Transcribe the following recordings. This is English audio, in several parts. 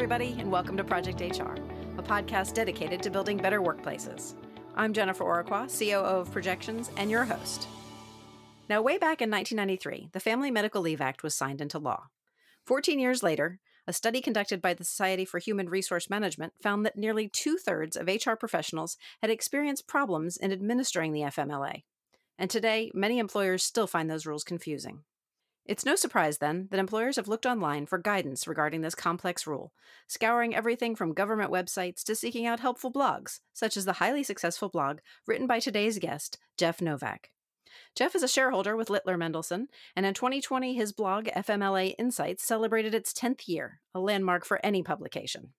everybody, and welcome to Project HR, a podcast dedicated to building better workplaces. I'm Jennifer Oraqua, COO of Projections, and your host. Now, way back in 1993, the Family Medical Leave Act was signed into law. 14 years later, a study conducted by the Society for Human Resource Management found that nearly 2/3 of HR professionals had experienced problems in administering the FMLA. And today, many employers still find those rules confusing. It's no surprise, then, that employers have looked online for guidance regarding this complex rule, scouring everything from government websites to seeking out helpful blogs, such as the highly successful blog written by today's guest, Jeff Novak. Jeff is a shareholder with Littler Mendelson, and in 2020, his blog, FMLA Insights, celebrated its 10th year, a landmark for any publication.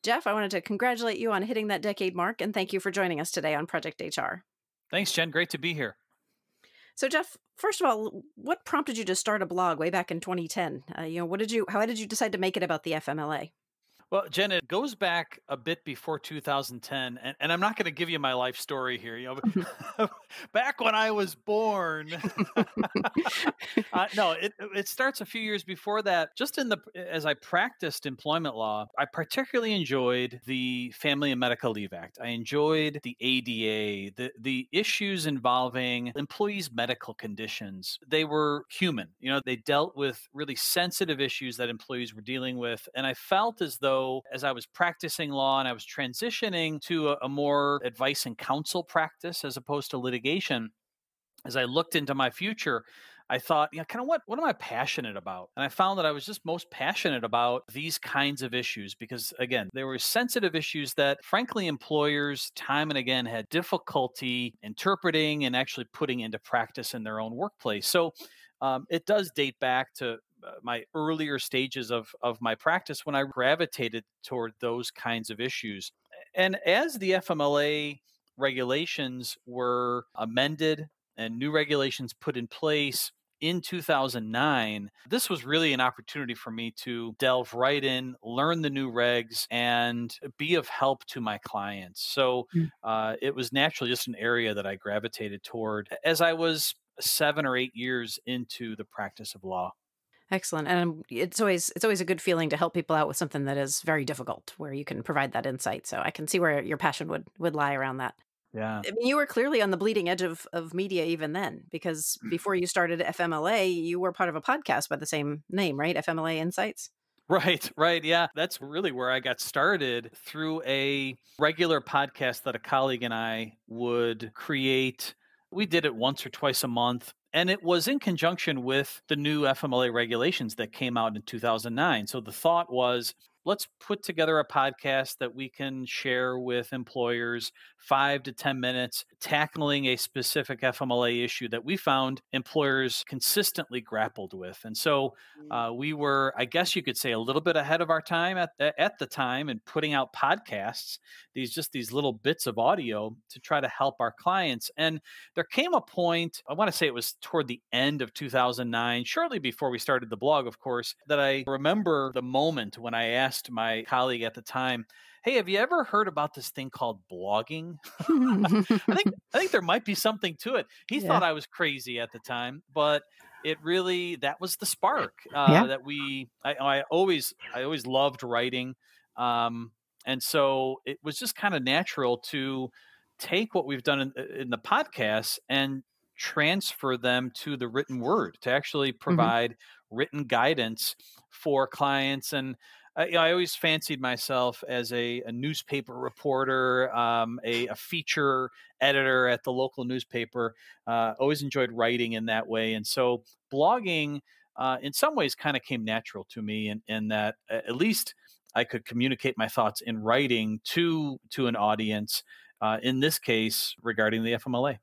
Jeff, I wanted to congratulate you on hitting that decade mark, and thank you for joining us today on Project HR. Thanks, Jen. Great to be here. So, Jeff, first of all, what prompted you to start a blog way back in 2010? How did you decide to make it about the FMLA? Well, Jen, it goes back a bit before 2010, and I'm not going to give you my life story here. Back when I was born. No, it starts a few years before that. Just as I practiced employment law, I particularly enjoyed the Family and Medical Leave Act. I enjoyed the ADA, the issues involving employees' medical conditions. They were human. They dealt with really sensitive issues that employees were dealing with, and I felt as though as I was practicing law and I was transitioning to a more advice and counsel practice as opposed to litigation, as I looked into my future, I thought, kind of what am I passionate about? And I found that I was just most passionate about these kinds of issues because, again, they were sensitive issues that, frankly, employers time and again had difficulty interpreting and actually putting into practice in their own workplace. So it does date back to my earlier stages of my practice when I gravitated toward those kinds of issues. And as the FMLA regulations were amended and new regulations put in place in 2009, this was really an opportunity for me to delve right in, learn the new regs, and be of help to my clients. So it was naturally just an area that I gravitated toward as I was 7 or 8 years into the practice of law. Excellent. And it's always a good feeling to help people out with something that is very difficult, where you can provide that insight. So I can see where your passion would lie around that. Yeah. I mean, you were clearly on the bleeding edge of media even then, because before you started FMLA, you were part of a podcast by the same name, right? FMLA Insights? Right. Yeah. That's really where I got started, through a regular podcast that a colleague and I would create. We did it once or twice a month. And it was in conjunction with the new FMLA regulations that came out in 2009. So the thought was, let's put together a podcast that we can share with employers, 5 to 10 minutes, tackling a specific FMLA issue that we found employers consistently grappled with. And so we were, I guess you could say, a little bit ahead of our time at the time in putting out podcasts, these little bits of audio to try to help our clients. And there came a point, I want to say it was toward the end of 2009, shortly before we started the blog, of course, that I remember the moment when I asked my colleague at the time, "Hey, have you ever heard about this thing called blogging?" I think there might be something to it. He thought I was crazy at the time, but that was the spark that I always loved writing. And so it was just kind of natural to take what we've done in the podcast and transfer them to the written word, to actually provide written guidance for clients. And I always fancied myself as a newspaper reporter, a feature editor at the local newspaper. Always enjoyed writing in that way. And so blogging, in some ways, kind of came natural to me in that at least I could communicate my thoughts in writing to an audience, in this case, regarding the FMLA.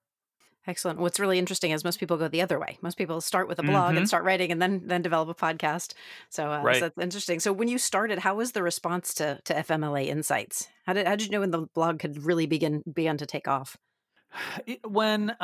Excellent. What's really interesting is most people go the other way. Most people start with a blog and start writing and then develop a podcast. So, Right. so that's interesting. So when you started, how was the response to FMLA Insights? How did you know when the blog could really began to take off? Well,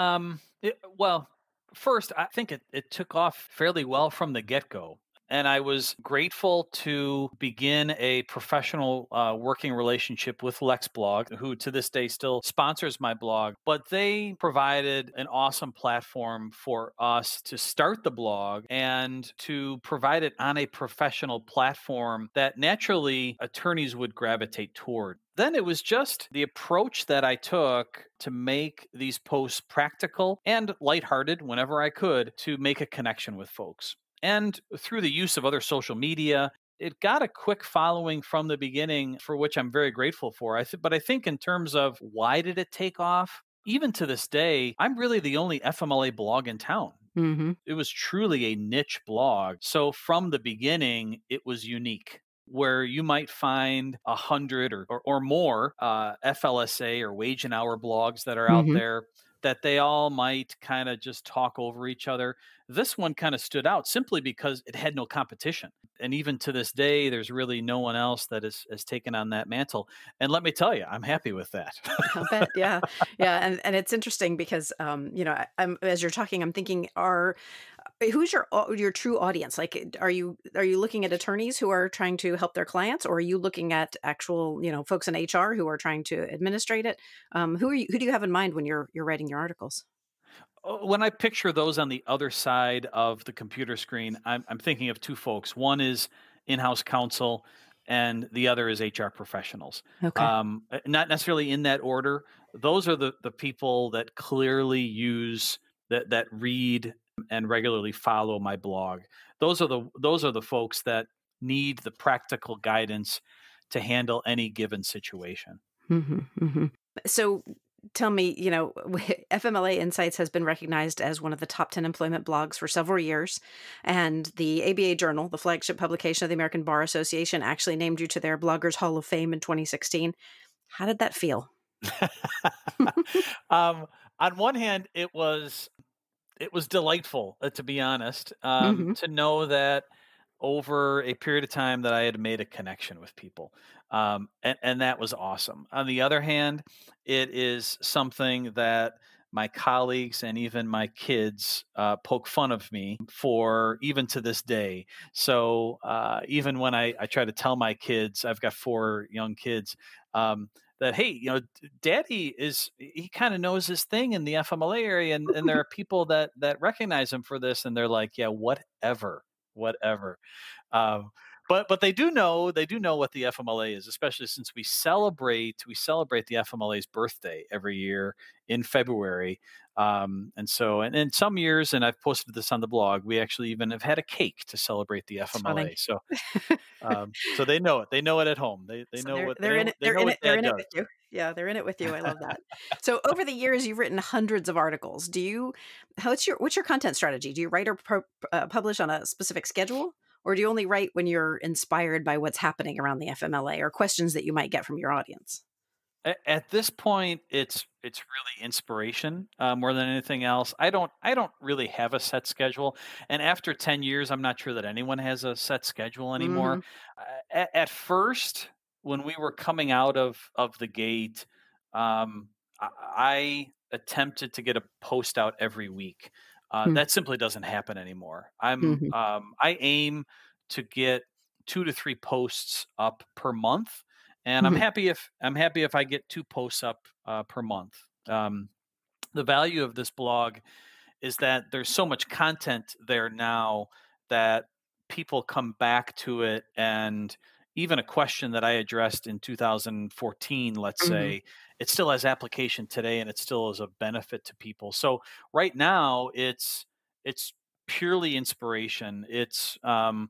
first, I think it took off fairly well from the get-go. And I was grateful to begin a professional working relationship with LexBlog, who to this day still sponsors my blog. But they provided an awesome platform for us to start the blog and to provide it on a professional platform that naturally attorneys would gravitate toward. Then it was just the approach that I took to make these posts practical and lighthearted whenever I could to make a connection with folks. And through the use of other social media, it got a quick following from the beginning, for which I'm very grateful for. But I think in terms of why did it take off, even to this day, I'm really the only FMLA blog in town. Mm-hmm. It was truly a niche blog. So from the beginning, it was unique. Where you might find 100 or more FLSA or wage and hour blogs that are out Mm-hmm. there, that they all might kind of just talk over each other. This one kind of stood out simply because it had no competition. And even to this day, there's really no one else that has taken on that mantle. And let me tell you, I'm happy with that. I'll bet. Yeah. Yeah. And it's interesting because, I'm, as you're talking, I'm thinking, who's your true audience? Like, are you looking at attorneys who are trying to help their clients, or are you looking at actual, folks in HR who are trying to administrate it? Who do you have in mind when you're writing your articles? When I picture those on the other side of the computer screen, I'm thinking of two folks. One is in-house counsel, and the other is HR professionals. Okay. Not necessarily in that order. Those are the people that clearly use that read and regularly follow my blog. Those are the folks that need the practical guidance to handle any given situation. Mm-hmm, mm-hmm. So tell me, FMLA Insights has been recognized as one of the top 10 employment blogs for several years. And the ABA Journal, the flagship publication of the American Bar Association, actually named you to their Bloggers Hall of Fame in 2016. How did that feel? On one hand, it was delightful, to be honest, Mm-hmm, to know that over a period of time that I had made a connection with people. And that was awesome. On the other hand, it is something that my colleagues and even my kids poke fun of me for, even to this day. So even when I try to tell my kids, I've got 4 young kids, that, hey, daddy he kind of knows his thing in the FMLA area, and there are people that recognize him for this, and they're like, yeah, whatever. Um, but they do know what the FMLA is, especially since we celebrate the FMLA's birthday every year in February. And so, and in some years, and I've posted this on the blog, we actually even have had a cake to celebrate the it's funny. FMLA. So they know it. They know it at home. They So know what they're in it. they know what They're dad in it does. with you. Yeah, they're in it with you. I love that. So over the years, you've written hundreds of articles. What's your content strategy? Do you write or publish on a specific schedule, or do you only write when you're inspired by what's happening around the FMLA or questions that you might get from your audience? At this point, it's really inspiration more than anything else. I don't really have a set schedule, and after 10 years, I'm not sure that anyone has a set schedule Mm-hmm. anymore. At first, when we were coming out of the gate, I attempted to get a post out every week. That simply doesn't happen anymore. Mm-hmm. I aim to get 2 to 3 posts up per month, and I'm Mm-hmm. happy if I get 2 posts up per month. The value of this blog is that there's so much content there now that people come back to it, and even a question that I addressed in 2014, let's Mm-hmm. say, it still has application today, and it still is a benefit to people. So right now, it's purely inspiration. It's the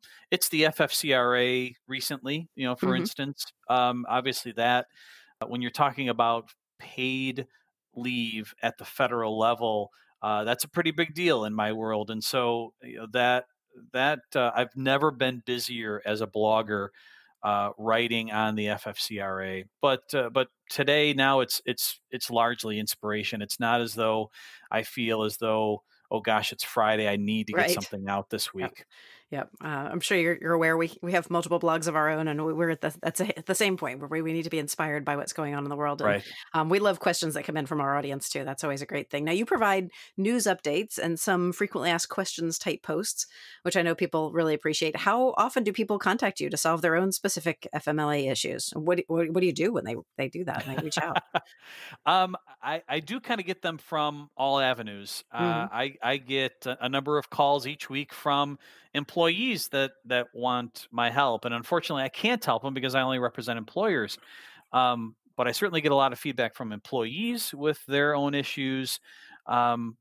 FFCRA recently, for Mm-hmm. instance. Obviously, that when you're talking about paid leave at the federal level, that's a pretty big deal in my world. And so that I've never been busier as a blogger writing on the FFCRA. But today, now it's largely inspiration. It's not as though I feel as though, oh gosh, it's Friday, I need to get Right. something out this Yep. week. Yep. I'm sure you're aware we have multiple blogs of our own, and we're at the same point where we need to be inspired by what's going on in the world. And Right. we love questions that come in from our audience too. That's always a great thing. Now you provide news updates and some frequently asked questions type posts, which I know people really appreciate. How often do people contact you to solve their own specific FMLA issues? What do you do when they do that and they reach out? I do kind of get them from all avenues. Hmm. I get a number of calls each week from employees that want my help, and unfortunately, I can't help them because I only represent employers. But I certainly get a lot of feedback from employees with their own issues. Um,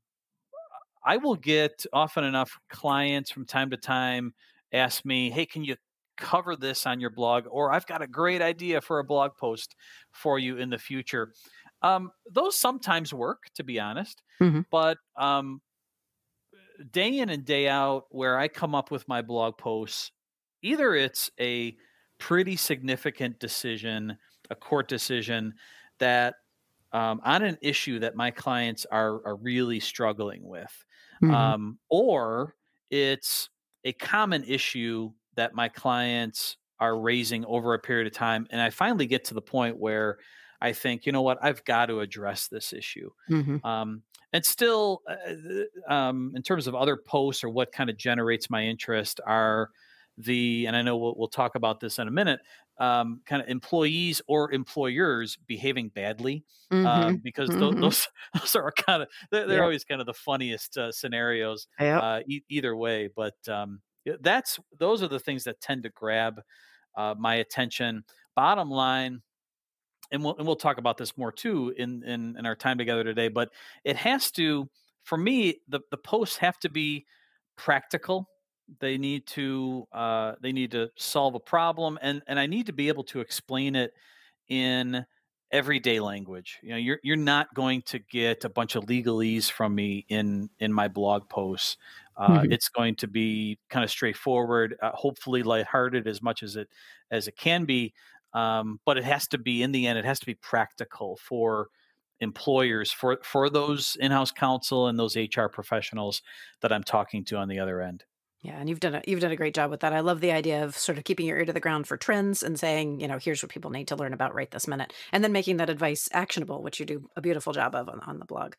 I will get often enough clients from time to time ask me, "Hey, can you cover this on your blog?" Or "I've got a great idea for a blog post for you in the future." Those sometimes work, to be honest, Hmm. but day in and day out, where I come up with my blog posts, either it's a pretty significant decision, a court decision that on an issue that my clients are really struggling with, Hmm. or it's a common issue that my clients are raising over a period of time, and I finally get to the point where I think, you know what, I've got to address this issue. Hmm. Um, and still, in terms of other posts or what kind of generates my interest are and I know we'll talk about this in a minute, kind of employees or employers behaving badly, Hmm. because Hmm. those are kind of they're Yep. always kind of the funniest scenarios, Yep. either way. But those are the things that tend to grab my attention. Bottom line, and we'll talk about this more too in our time together today. But it has to, for me, the posts have to be practical. They need to solve a problem, and I need to be able to explain it in everyday language. You know, you're not going to get a bunch of legalese from me in my blog posts. Hmm. It's going to be kind of straightforward, hopefully lighthearted as much as it can be. But it has to be, in the end, it has to be practical for employers, for those in-house counsel and those HR professionals that I'm talking to on the other end. Yeah, and you've done a great job with that. I love the idea of sort of keeping your ear to the ground for trends and saying, here's what people need to learn about right this minute, and then making that advice actionable, which you do a beautiful job of on the blog.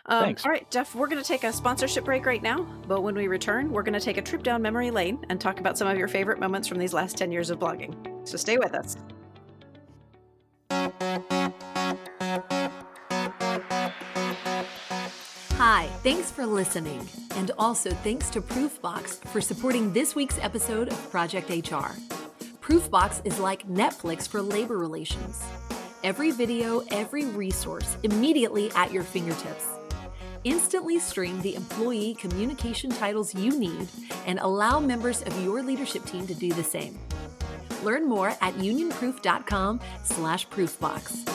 Thanks. All right, Jeff, we're going to take a sponsorship break right now, but when we return, we're going to take a trip down memory lane and talk about some of your favorite moments from these last 10 years of blogging. So stay with us. Hi, thanks for listening. And also thanks to Proofbox for supporting this week's episode of Project HR. Proofbox is like Netflix for labor relations. Every video, every resource, immediately at your fingertips. Instantly stream the employee communication titles you need and allow members of your leadership team to do the same. Learn more at unionproof.com/proofbox.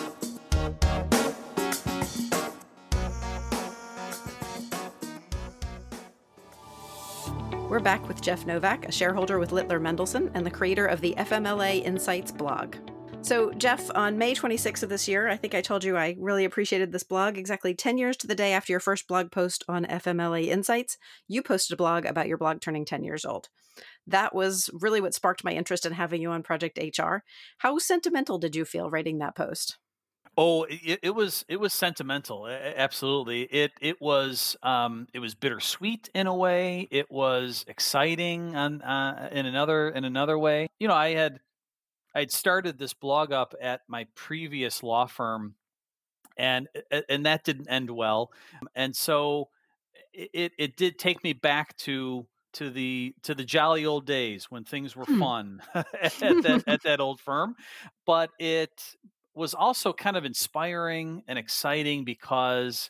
We're back with Jeff Novak, a shareholder with Littler Mendelson and the creator of the FMLA Insights blog. So, Jeff, on May 26th of this year, I think I told you I really appreciated this blog. Exactly 10 years to the day after your first blog post on FMLA Insights, you posted a blog about your blog turning 10 years old. That was really what sparked my interest in having you on Project HR. How sentimental did you feel writing that post? Oh, it was sentimental. Absolutely. It was bittersweet in a way. It was exciting in another way. You know, I'd started this blog up at my previous law firm, and that didn't end well. And so it did take me back to the jolly old days when things were Hmm. fun at that old firm. But it was also kind of inspiring and exciting because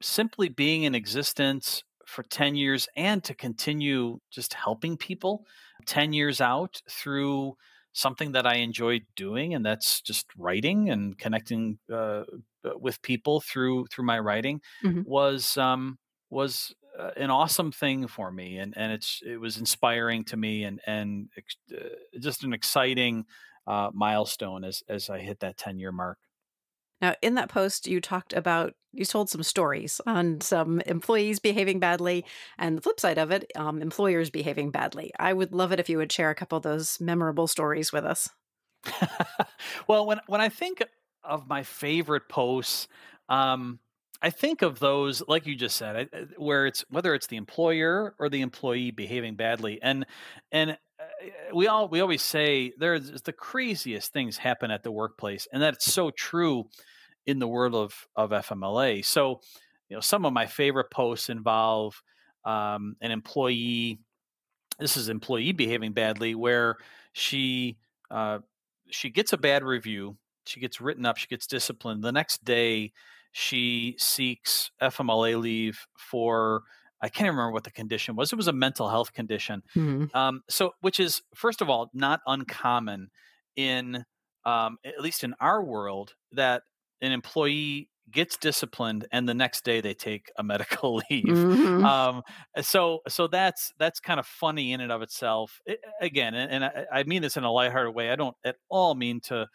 simply being in existence for 10 years and to continue just helping people 10 years out through something that I enjoyed doing, and that's just writing and connecting with people through my writing Mhm. was an awesome thing for me, and it was inspiring to me, and just an exciting milestone as I hit that 10-year mark. Now, in that post, you talked about You told some stories on some employees behaving badly, and the flip side of it, employers behaving badly. I would love it if you would share a couple of those memorable stories with us. Well, when I think of my favorite posts, I think of those like you just said, where it's whether it's the employer or the employee behaving badly, and we always say there's the craziest things happen at the workplace, and that's so true in the world of FMLA. So, some of my favorite posts involve an employee. This is employee behaving badly, where she uh, she gets a bad review, she gets written up, she gets disciplined. The next day, she seeks FMLA leave for, I can't remember what the condition was. It was a mental health condition. Mhm. So, which is first of all not uncommon in at least in our world, that an employee gets disciplined and the next day they take a medical leave. Mhm. So that's kind of funny in and of itself. Again, and I mean this in a lighthearted way. I don't at all mean to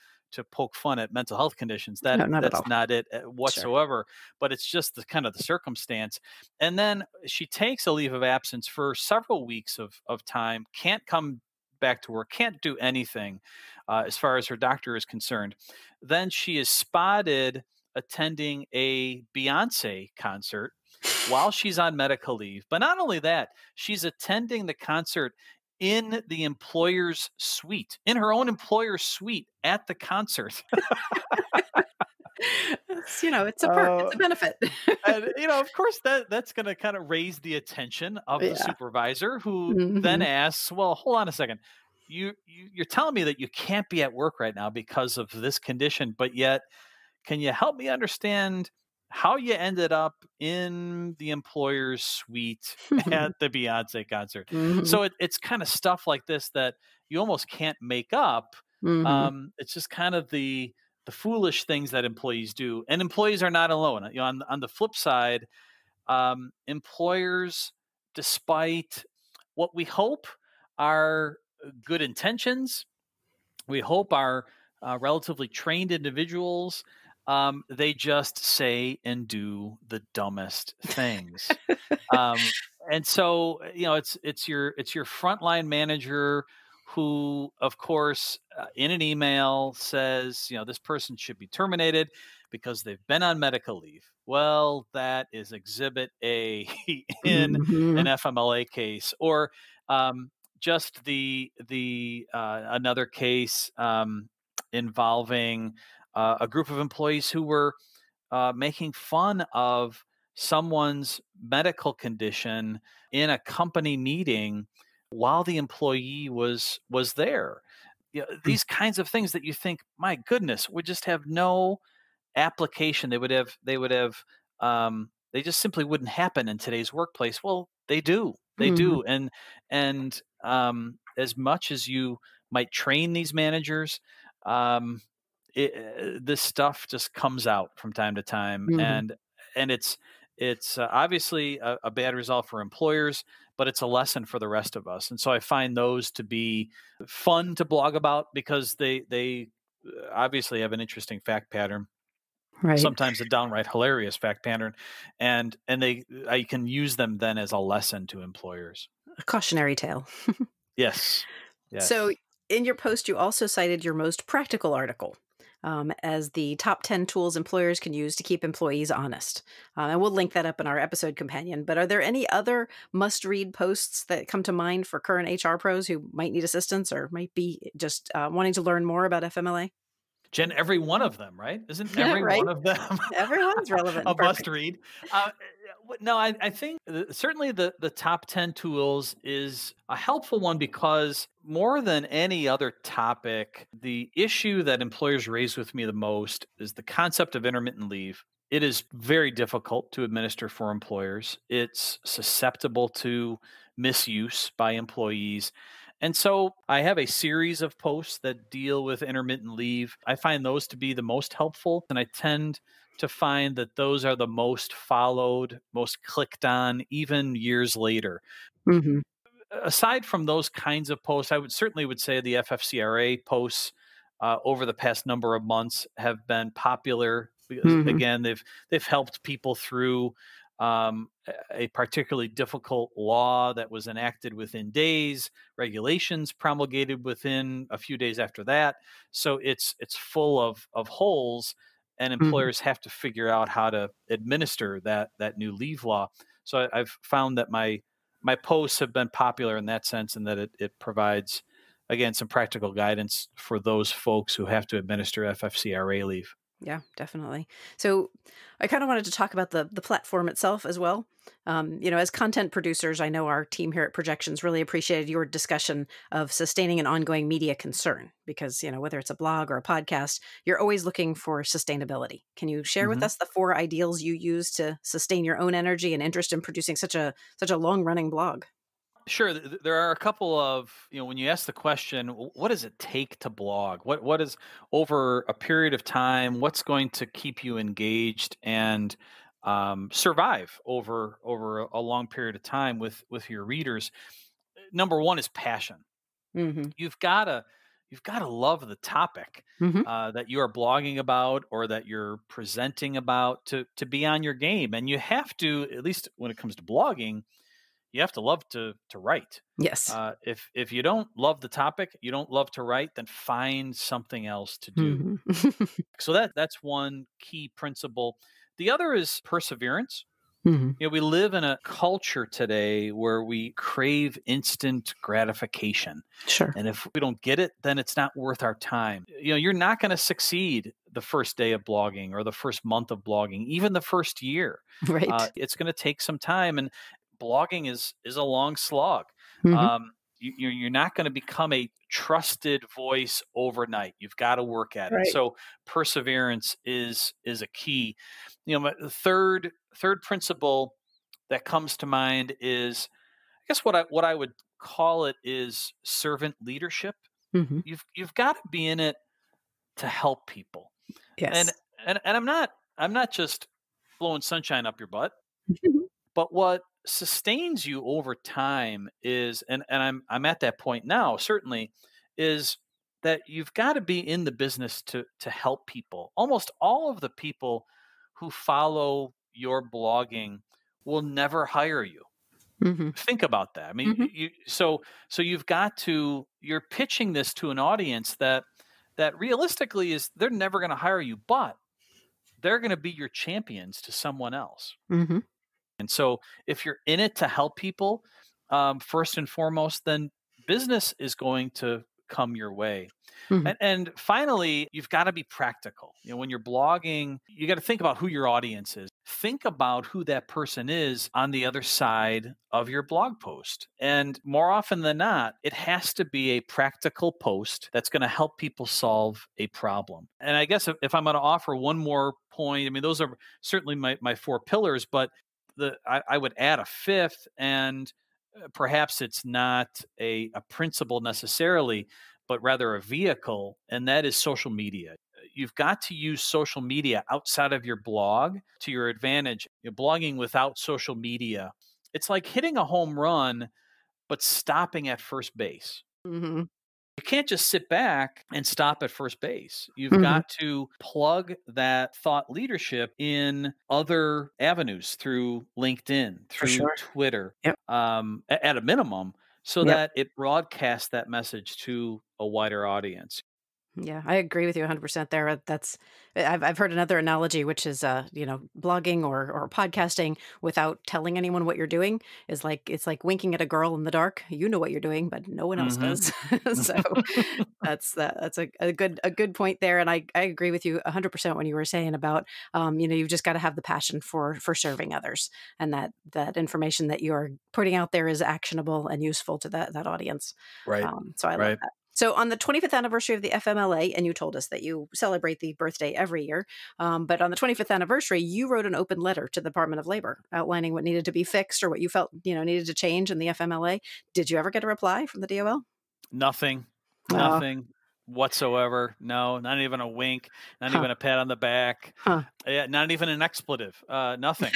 poke fun at mental health conditions. No, not at That's all. not it Sure. whatsoever. But it's just the kind of the circumstance. And then she takes a leave of absence for several weeks of time. Can't come back to work. Can't do anything as far as her doctor is concerned. Then she is spotted attending a Beyonce concert while she's on medical leave. But not only that, she's attending the concert in the employer's suite, in her own employer's suite at the concert. It's a perk, it's a benefit. And of course, that's going to kind of raise the attention of the Yeah. supervisor, who then Mhm. asks, "Well, hold on a second. You're telling me that you can't be at work right now because of this condition, but yet, can you help me understand how you ended up in the employer's suite at the Beyonce concert?" Mhm. So it's kind of stuff like this that you almost can't make up. Mhm. It's just kind of the foolish things that employees do, and employees are not alone. On the flip side, employers, despite what we hope are good intentions, we hope are relatively trained individuals, they just say and do the dumbest things. um, and so, it's your frontline manager who, of course, in an email says, this person should be terminated because they've been on medical leave. Well, that is Exhibit A in an Mhm. FMLA case, or just the another case involving a group of employees who were making fun of someone's medical condition in a company meeting while the employee was there. These kinds of things that you think, my goodness, would just have no application. They just simply wouldn't happen in today's workplace. Well, they do. They Mhm. do. And as much as you might train these managers, um, this stuff just comes out from time to time, Mhm. and it's obviously a bad result for employers, but it's a lesson for the rest of us. And so I find those to be fun to blog about because they obviously have an interesting fact pattern, Right. sometimes a downright hilarious fact pattern, and I can use them then as a lesson to employers. A cautionary tale. Yes. So, Yes. in your post, you also cited your most practical article as the top 10 tools employers can use to keep employees honest. And we'll link that up in our episode companion. But are there any other must read posts that come to mind for current HR pros who might need assistance or might be just wanting to learn more about FMLA? Jen, every one of them, right? Isn't Yeah, every right. one of them Everyone's relevant a and must perfect. read? No, I think certainly the top 10 tools is a helpful one, because more than any other topic, the issue that employers raise with me the most is the concept of intermittent leave. It is very difficult to administer for employers. It's susceptible to misuse by employees. And so I have a series of posts that deal with intermittent leave. I find those to be the most helpful, and I tend to find that those are the most followed, most clicked on, even years later. Hmm. Aside from those kinds of posts, I would say the FFCRA posts over the past number of months have been popular because again, they've helped people through a particularly difficult law that was enacted within days, regulations promulgated within a few days after that. So it's full of holes, and employers have to figure out how to administer that new leave law. So I've found that my posts have been popular in that sense, and that it provides, again, some practical guidance for those folks who have to administer FFCRA leave. Yeah, definitely. So I kind of wanted to talk about the platform itself as well. As content producers, I know our team here at Projections really appreciated your discussion of sustaining an ongoing media concern because, whether it's a blog or a podcast, you're always looking for sustainability. Can you share with us the 4 ideals you use to sustain your own energy and interest in producing such a long-running blog? Sure. There are a couple of, when you ask the question, what does it take to blog? What is, over a period of time, what's going to keep you engaged and survive over a long period of time with your readers? Number one is passion. You've got to love the topic that you are blogging about or that you're presenting about to be on your game. And you have to, at least when it comes to blogging, you have to love to write. Yes. If you don't love the topic, you don't love to write, then find something else to do. So that's one key principle. The other is perseverance. We live in a culture today where we crave instant gratification. Sure. And if we don't get it, then it's not worth our time. You're not going to succeed the first day of blogging or the first month of blogging, even the first year. Right. It's going to take some time. And blogging is a long slog. You're not going to become a trusted voice overnight. You've got to work at it. So perseverance is a key. My third principle that comes to mind is, I guess what I would call it is servant leadership. You've got to be in it to help people. Yes. And I'm not just blowing sunshine up your butt. But what sustains you over time is, and I'm at that point now, certainly, is that you've got to be in the business to help people. Almost all of the people who follow your blogging will never hire you. Think about that. I mean, so you're pitching this to an audience that realistically is, they're never going to hire you, but they're going to be your champions to someone else. And so if you're in it to help people, first and foremost, then business is going to come your way. And finally, you've got to be practical. When you're blogging, you got to think about who your audience is. Think about who that person is on the other side of your blog post. And more often than not, it has to be a practical post that's going to help people solve a problem. And I guess if I'm going to offer one more point, I mean, those are certainly my 4 pillars, but I would add a 5th, and perhaps it's not a principle necessarily, but rather a vehicle, and that is social media. You've got to use social media outside of your blog to your advantage. Blogging without social media, it's like hitting a home run, but stopping at first base. You can't just sit back and stop at first base. You've got to plug that thought leadership in other avenues through LinkedIn, through Twitter, at a minimum, so that it broadcasts that message to a wider audience. Yeah, I agree with you 100% there. I've heard another analogy, which is, blogging or podcasting without telling anyone what you're doing is it's like winking at a girl in the dark. You know what you're doing, but no one else does. So that's a good point there. And I agree with you 100% when you were saying about, you've just got to have the passion for serving others, and that information that you're putting out there is actionable and useful to that audience. Right. So I love that. So on the 25th anniversary of the FMLA, and you told us that you celebrate the birthday every year, but on the 25th anniversary, you wrote an open letter to the Department of Labor outlining what needed to be fixed or what you felt needed to change in the FMLA. Did you ever get a reply from the DOL? Nothing whatsoever. No, not even a wink, not even a pat on the back. Yeah, not even an expletive. Nothing.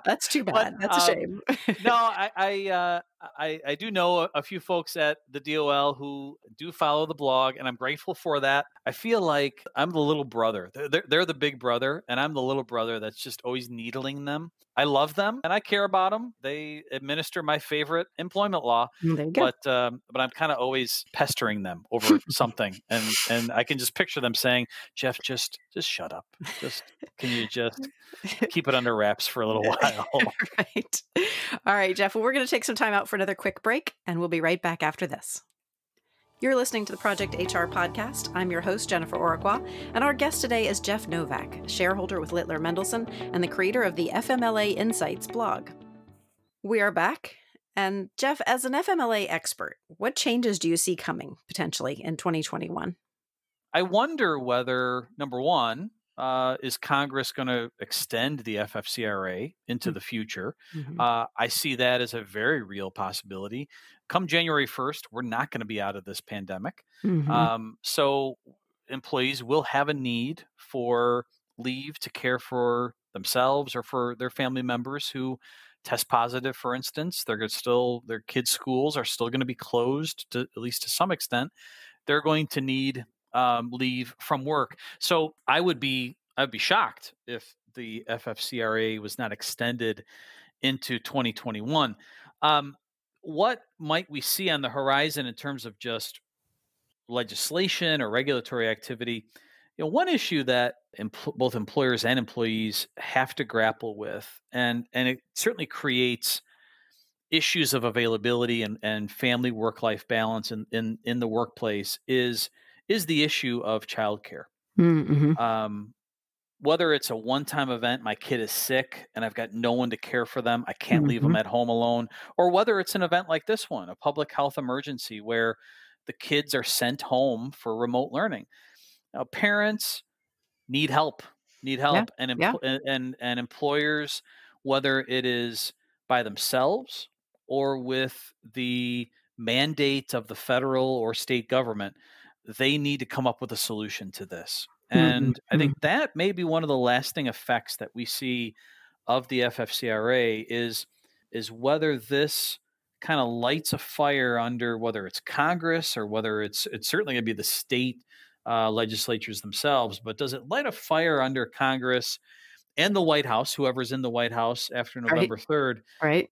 That's too But bad. That's a shame. no, I do know a few folks at the DOL who do follow the blog, and I'm grateful for that. I feel like I'm the little brother. They're the big brother, and I'm the little brother that's just always needling them. I love them, and I care about them. They administer my favorite employment law, There you go. but I'm kind of always pestering them over something, and I can just picture them saying, "Jeff, just shut up. Can you just keep it under wraps for a little while?" Right. All right, Jeff. Well, we're going to take some time out for another quick break, and we'll be right back after this. You're listening to the Project HR podcast. I'm your host, Jennifer Oraqua, and our guest today is Jeff Novak, shareholder with Littler Mendelson and the creator of the FMLA Insights blog. We are back. And Jeff, as an FMLA expert, what changes do you see coming potentially in 2021? I wonder whether, number one, is Congress going to extend the FFCRA into the future? Mm-hmm. I see that as a very real possibility. Come January 1st, we're not going to be out of this pandemic. Mm-hmm. So employees will have a need for leave to care for themselves or for their family members who test positive, for instance. Their kids' schools are still going to be closed, at least to some extent. They're going to need leave from work. So I would be shocked if the FFCRA was not extended into 2021. What might we see on the horizon in terms of just legislation or regulatory activity? One issue that both employers and employees have to grapple with, and it certainly creates issues of availability and family work-life balance in the workplace is the issue of childcare. Mm-hmm. Whether it's a one-time event, my kid is sick and I've got no one to care for them, I can't leave them at home alone, or whether it's an event like this one, a public health emergency where the kids are sent home for remote learning. Now, parents need help, Yeah. and employers, whether it is by themselves or with the mandate of the federal or state government, they need to come up with a solution to this. And I think that may be one of the lasting effects that we see of the FFCRA is whether this kind of lights a fire under whether it's Congress or whether it's certainly going to be the state legislatures themselves, but does it light a fire under Congress and the White House, whoever's in the White House after November 3rd? Right.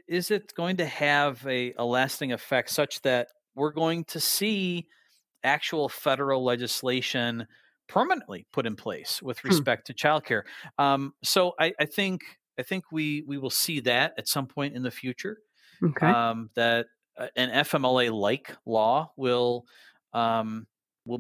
Is it going to have a lasting effect such that we're going to see actual federal legislation permanently put in place with respect to childcare? So I think we will see that at some point in the future. Okay. That an FMLA-like law will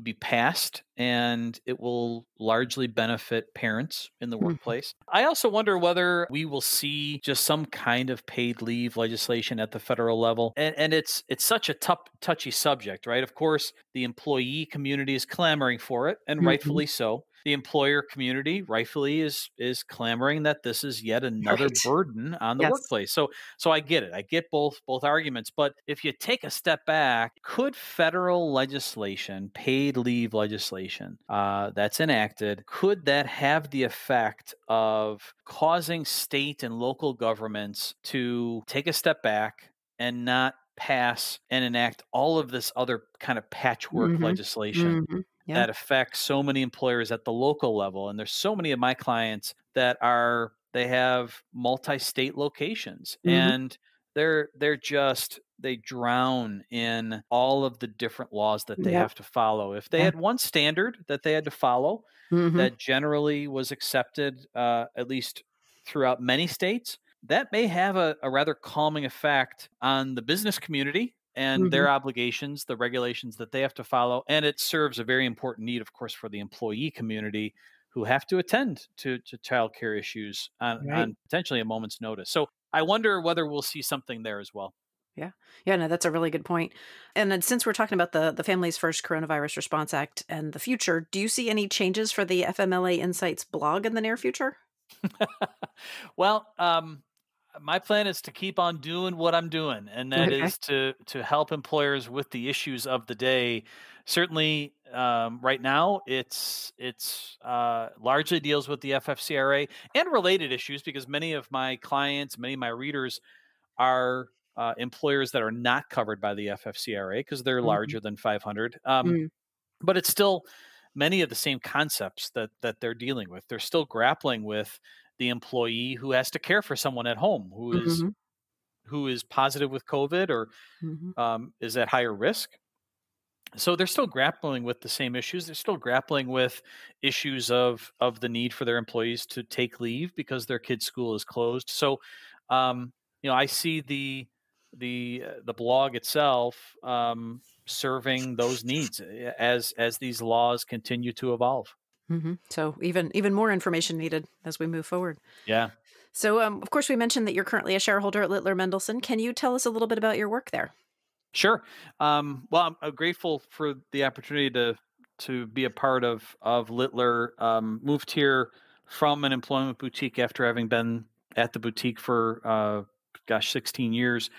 be passed, and it will largely benefit parents in the workplace. I also wonder whether we will see just some kind of paid leave legislation at the federal level. And it's such a touchy subject, right? Of course, the employee community is clamoring for it, and rightfully so. The employer community rightfully is clamoring that this is yet another burden on the workplace. So I get it. I get both arguments. But if you take a step back, could federal legislation, paid leave legislation that's enacted, could that have the effect of causing state and local governments to take a step back and not pass and enact all of this other kind of patchwork legislation that affects so many employers at the local level? And there's so many of my clients that they have multi-state locations, and they drown in all of the different laws that they have to follow. If they had one standard that they had to follow that generally was accepted, at least throughout many states, that may have a rather calming effect on the business community and their obligations, the regulations that they have to follow. And it serves a very important need, of course, for the employee community who have to attend to childcare issues on potentially a moment's notice. So I wonder whether we'll see something there as well. Yeah. Yeah, no, that's a really good point. And then since we're talking about the Families First Coronavirus Response Act and the future, do you see any changes for the FMLA Insights blog in the near future? Well, my plan is to keep on doing what I'm doing, and that is to help employers with the issues of the day. Certainly, right now it's largely deals with the FFCRA and related issues, because many of my clients, many of my readers are employers that are not covered by the FFCRA because they're Mhm. larger than 500. Mm. But it's still many of the same concepts that they're dealing with. They're still grappling with the employee who has to care for someone at home Mhm. who is positive with COVID or Mhm. is at higher risk. So they're still grappling with the same issues. They're still grappling with issues of the need for their employees to take leave because their kid's school is closed. So, I see the blog itself serving those needs as these laws continue to evolve. Mhm. So even more information needed as we move forward. Yeah. So, of course, we mentioned that you're currently a shareholder at Littler Mendelson. Can you tell us a little bit about your work there? Sure. Well, I'm grateful for the opportunity to be a part of Littler. Moved here from an employment boutique after having been at the boutique for 16 years.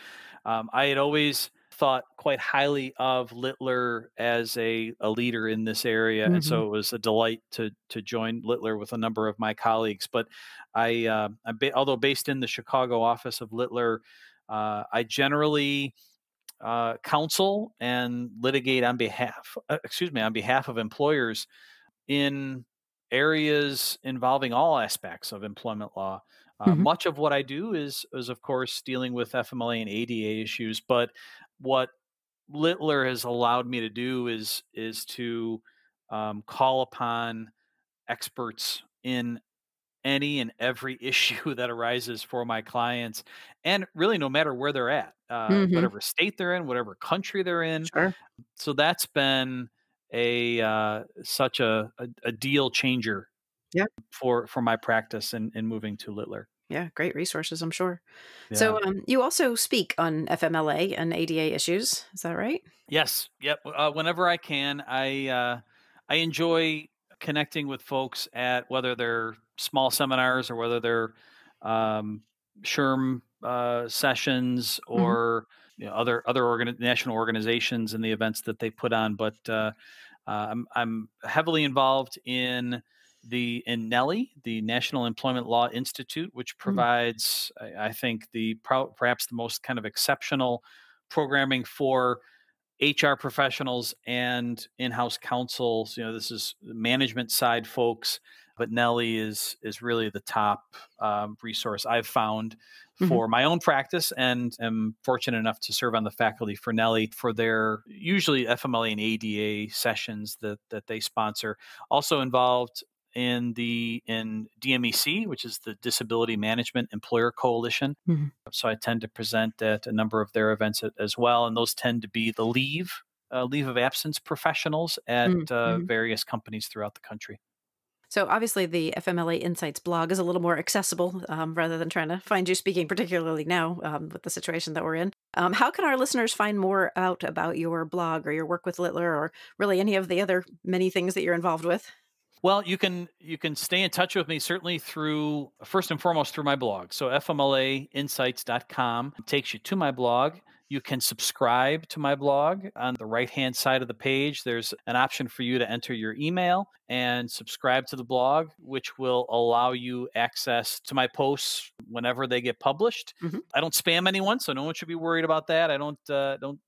I had always thought quite highly of Littler as a leader in this area, and Mhm. so it was a delight to join Littler with a number of my colleagues. But although based in the Chicago office of Littler, I generally counsel and litigate on behalf of employers in areas involving all aspects of employment law. Mhm. Much of what I do is of course dealing with FMLA and ADA issues, but what Littler has allowed me to do is to call upon experts in any and every issue that arises for my clients, and really no matter where they're at, Mhm. whatever state they're in, whatever country they're in. Sure. So that's been such a deal changer Yeah. for my practice in moving to Littler. Yeah. Great resources, I'm sure. Yeah. So, you also speak on FMLA and ADA issues. Is that right? Yes. Yep. Whenever I can, I enjoy connecting with folks at whether they're small seminars or whether they're um, SHRM sessions Mhm. or other national organizations and the events that they put on. But I'm heavily involved in NELI, the National Employment Law Institute, which Mm. provides, I think, perhaps the most kind of exceptional programming for HR professionals and in-house counsels. This is management side folks, but Nelly is really the top resource I've found Mhm. for my own practice, and am fortunate enough to serve on the faculty for Nelly for their usually FMLA and ADA sessions that they sponsor. Also involved in DMEC, which is the Disability Management Employer Coalition. Mhm. So I tend to present at a number of their events as well, and those tend to be the leave of absence professionals at Mm. Mhm. various companies throughout the country. So obviously, the FMLA Insights blog is a little more accessible, rather than trying to find you speaking, particularly now, with the situation that we're in. How can our listeners find more out about your blog or your work with Littler, or really any of the other many things that you're involved with? Well, you can stay in touch with me certainly through, first and foremost, through my blog. So FMLAinsights.com takes you to my blog. You can subscribe to my blog. On the right-hand side of the page, there's an option for you to enter your email and subscribe to the blog, which will allow you access to my posts whenever they get published. Mhm. I don't spam anyone, so no one should be worried about that. I don't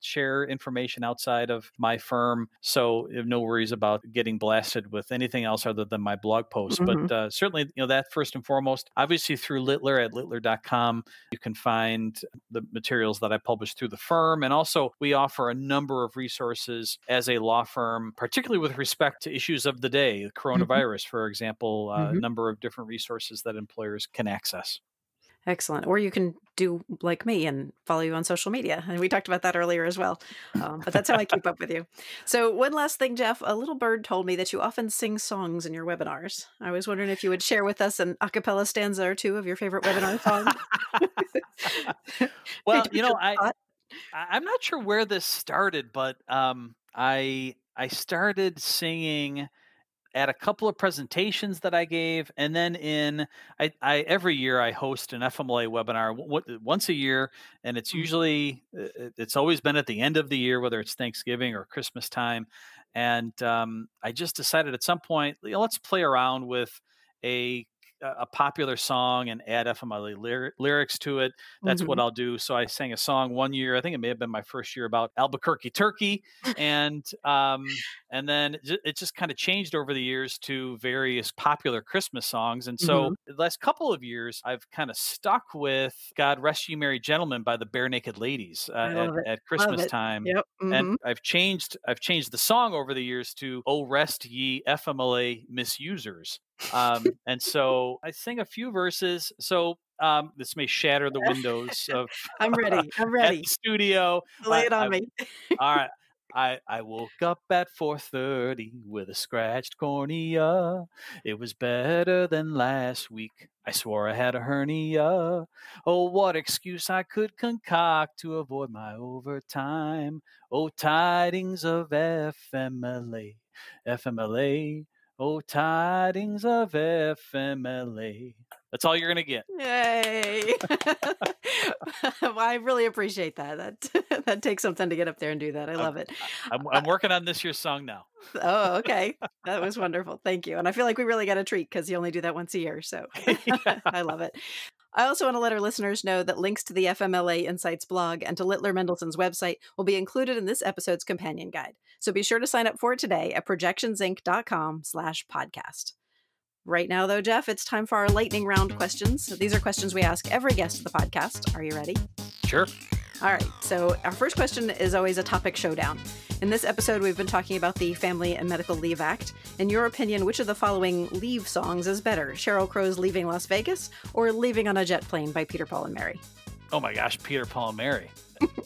share information outside of my firm, so you have no worries about getting blasted with anything else other than my blog posts. But Mhm. certainly, that first and foremost. Obviously, through Littler at littler.com, you can find the materials that I publish through the firm, and also we offer a number of resources as a law firm, particularly with respect to issues of the day, the Mhm. coronavirus, for example. A Mhm. number of different resources that employers can access. Excellent. Or you can do like me and follow you on social media. And we talked about that earlier as well. But that's how I keep up with you. So, one last thing, Jeff. A little bird told me that you often sing songs in your webinars. I was wondering if you would share with us an a cappella stanza or two of your favorite webinar songs. Well, Take you to the spot. I'm not sure where this started, but I started singing at a couple of presentations that I gave, and then I every year I host an FMLA webinar once a year, and it's Mm. usually it's always been at the end of the year, whether it's Thanksgiving or Christmas time, And I just decided at some point, let's play around with a popular song and add FMLA lyrics to it. That's what I'll do. So I sang a song one year. I think it may have been my first year, about Albuquerque turkey, and then it just kind of changed over the years to various popular Christmas songs. And so the last couple of years, I've kind of stuck with "God Rest Ye Merry Gentlemen" by the Bare Naked Ladies at Christmas time. Yep. And I've changed the song over the years to "Oh Rest Ye FMLA Misusers." And so I sing a few verses. So this may shatter the windows of I'm ready. at the studio. Lay it on me. All right. I woke up at 4:30 with a scratched cornea. It was better than last week. I swore I had a hernia. Oh, what excuse I could concoct to avoid my overtime. Oh, tidings of FMLA. Oh, tidings of FMLA. That's all you're going to get. Yay. Well, I really appreciate that. That takes something to get up there and do that. I love it. I'm working on this year's song now. Oh, okay. That was wonderful. Thank you. And I feel like we really got a treat because you only do that once a year. So I love it. I also want to let our listeners know that links to the FMLA Insights blog and to Littler Mendelson's website will be included in this episode's companion guide. So be sure to sign up for it today at projectionsinc.com/podcast. Right now, though, Jeff, it's time for our lightning round questions. These are questions we ask every guest of the podcast. Are you ready? Sure. All right. So our first question is always a topic showdown. In this episode, we've been talking about the Family and Medical Leave Act. In your opinion, which of the following leave songs is better? Sheryl Crow's Leaving Las Vegas or Leaving on a Jet Plane by Peter, Paul, and Mary? Oh my gosh, Peter, Paul, and Mary.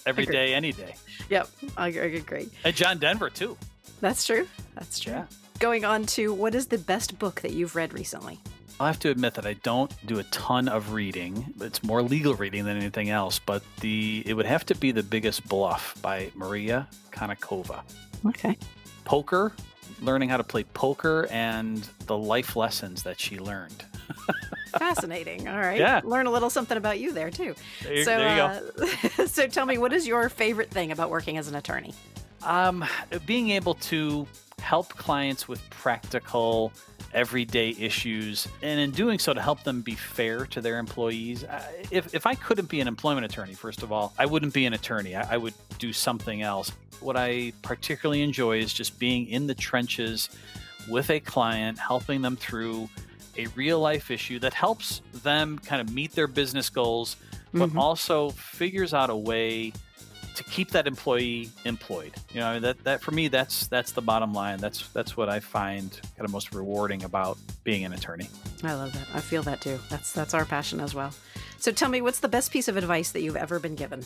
Every day, any day. Yep. I agree. And John Denver, too. That's true. That's true. Yeah. Going on to, what is the best book that you've read recently? I'll have to admit that I don't do a ton of reading. It's more legal reading than anything else, but it would have to be The Biggest Bluff by Maria Konnikova. Okay. Poker, learning how to play poker, and the life lessons that she learned. Fascinating. All right. Yeah. Learn a little something about you there, too. There you go. So tell me, what is your favorite thing about working as an attorney? Being able to help clients with practical, everyday issues, and in doing so to help them be fair to their employees. If I couldn't be an employment attorney, first of all, I wouldn't be an attorney. I would do something else. What I particularly enjoy is just being in the trenches with a client, helping them through a real life issue that helps them kind of meet their business goals, but also figures out a way to keep that employee employed. You know, that for me, that's the bottom line. That's what I find kind of most rewarding about being an attorney. I love that. I feel that too. That's our passion as well. So tell me, what's the best piece of advice that you've ever been given?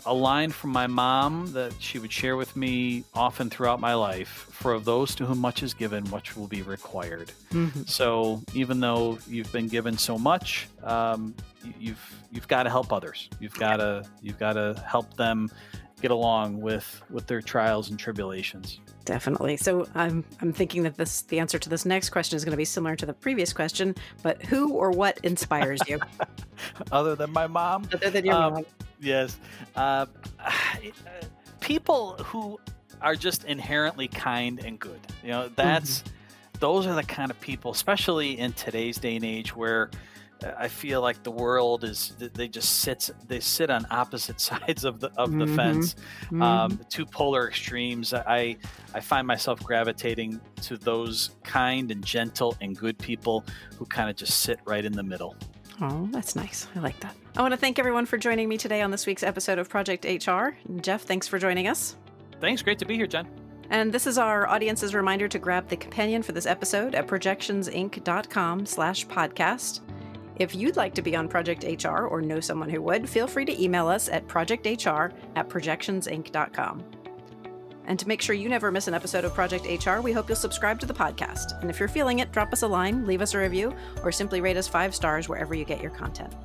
A line from my mom that she would share with me often throughout my life: for of those to whom much is given, much will be required. So even though you've been given so much, you've got to help others. You've got to help them get along with their trials and tribulations. Definitely. So I'm thinking that the answer to this next question is going to be similar to the previous question, but who or what inspires you? Other than my mom? Other than your mom. Yes. People who are just inherently kind and good. You know, those are the kind of people, especially in today's day and age, where I feel like the world they sit on opposite sides of the fence. Two polar extremes. I find myself gravitating to those kind and gentle and good people who kind of just sit right in the middle. Oh, that's nice. I like that. I want to thank everyone for joining me today on this week's episode of Project HR. Jeff, thanks for joining us. Thanks. Great to be here, Jen. And this is our audience's reminder to grab the companion for this episode at projectionsinc.com/podcast. If you'd like to be on Project HR or know someone who would, feel free to email us at projecthr@projectionsinc.com. And to make sure you never miss an episode of Project HR, we hope you'll subscribe to the podcast. And if you're feeling it, drop us a line, leave us a review, or simply rate us 5 stars wherever you get your content.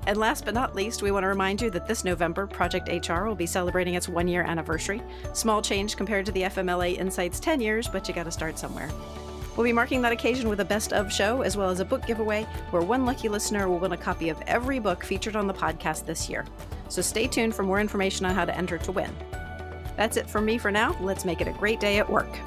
And last but not least, we want to remind you that this November, Project HR will be celebrating its 1-year anniversary. Small change compared to the FMLA Insights 10 years, but you got to start somewhere. We'll be marking that occasion with a best of show, as well as a book giveaway, where one lucky listener will win a copy of every book featured on the podcast this year. So stay tuned for more information on how to enter to win. That's it from me for now. Let's make it a great day at work.